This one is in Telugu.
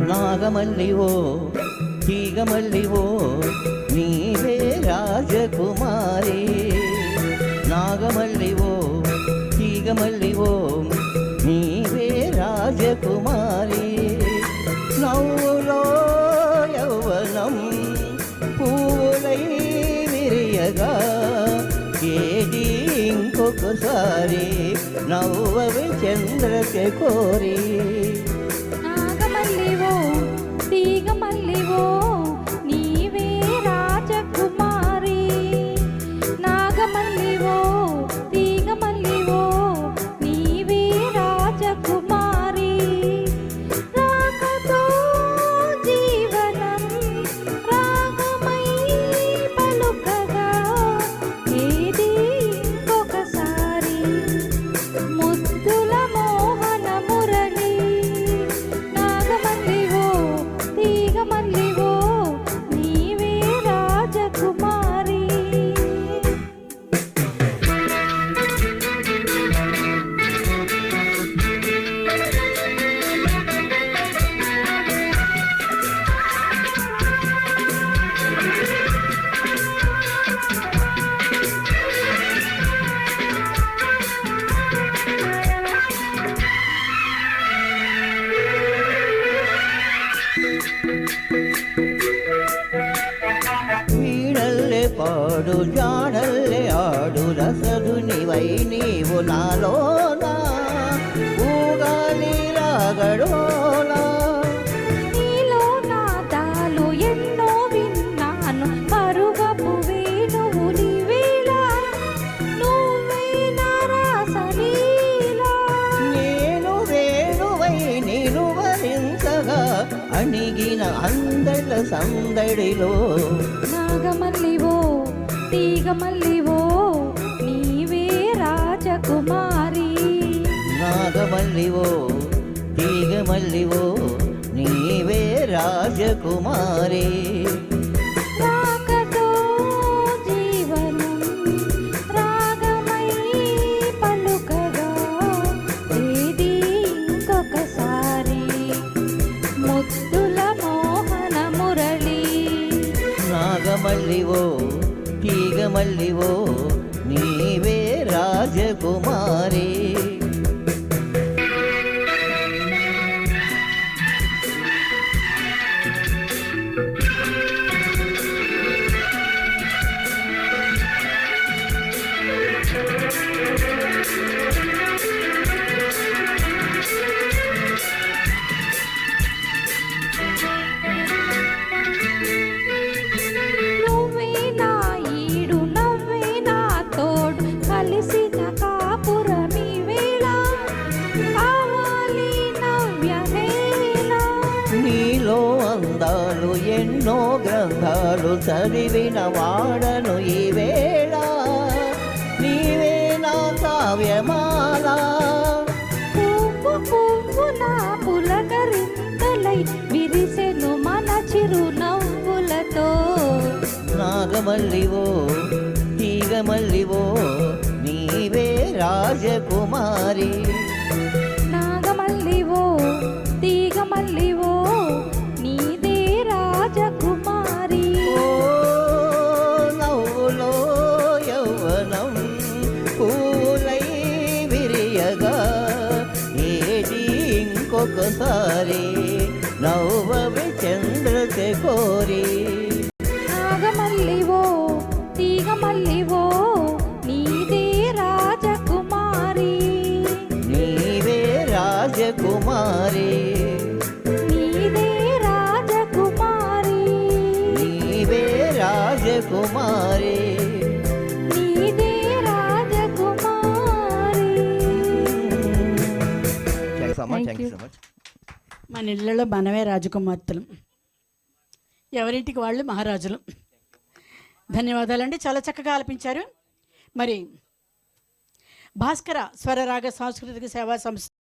నాగమల్లివో తీగమల్లివో నీవే రాజకుమారి. నాగమల్లివో తీగమల్లివో నీవే రాజకుమారి. నవ్వులో యౌవనం పూలై విరియగా ఏది ఇంకొకసారి నవ్వవి చంద్రశేఖరి. నాగమల్లివో తీగమల్లివో నీవే రాజకుమారి. నాగమల్లివో తీగమల్లివో నీవే రాజకుమారి. రాకతో జీవనం రాగమై పలుకగా ఏది ఇంకొకసారి ముద్దుల మోహన మురళి. నాగమల్లివో తీగమల్లివో నీవే రాజకుమారి. వీడల్లే పాడు జాడల్లే ఆడు రసధునివై నీవు నాలోనా ఊగాలి రాగడోలా. నీలో నాదాలు ఎన్నో విన్నాను మరుగపు వేణువు నీవేలా నువ్వే నా రాసలీలా. నేను వేణువై నిలువరించగా అణిగిన అందల సందడిలో. నాగమల్లివో తీగమల్లివో నీవే రాజకుమారి. నాగమల్లివో తీగమల్లివో నీవే రాజకుమారి. రాకతో జీవనం రాగమై పలుకగా ఏది ఇంకొకసారి ముద్దుల మోహన మురళి. నాగమల్లివో తీగమల్లివో నీవే రాజకుమారి. నువ్వే నా ఈడు నవ్వే నా తోడు కలిసిన కాపురమి వేళ కావాలి నవ్యమేళ. నీలో అందాలు ఎన్నో గ్రంథాలు చదివిన వాడను ఈ వేళ నీవే నా కావ్యమాల. పువ్వు పువ్వున పులకరింతలై విరిసెను మన చిరు నవ్వులతో. నాగమల్లివో తీగమల్లివో నీవే రాజకుమారి. నాగమల్లివో తీగమల్లివో నీదే రాజకుమారి. ఓ నవ్వులో యౌవనం పూలై విరియగా ఏది ఇంకొకసారి నవ్వవి చంద్రశేఖరి. నాగమల్లివో తీగమల్లివో నీదే రాజకుమారి. నీవే రాజకుమారి. నీదే రాజకుమారి. నీవే రాజకుమారి. నీదే రాజకుమారి. Thank you so much. మన ఇళ్లలో మనమే రాజకుమార్తెలు, ఎవరింటికి వాళ్ళు మహారాజులు. ధన్యవాదాలండి, చాలా చక్కగా ఆలపించారు. మరి భాస్కర స్వరరాగ సాంస్కృతిక సేవా సంస్థ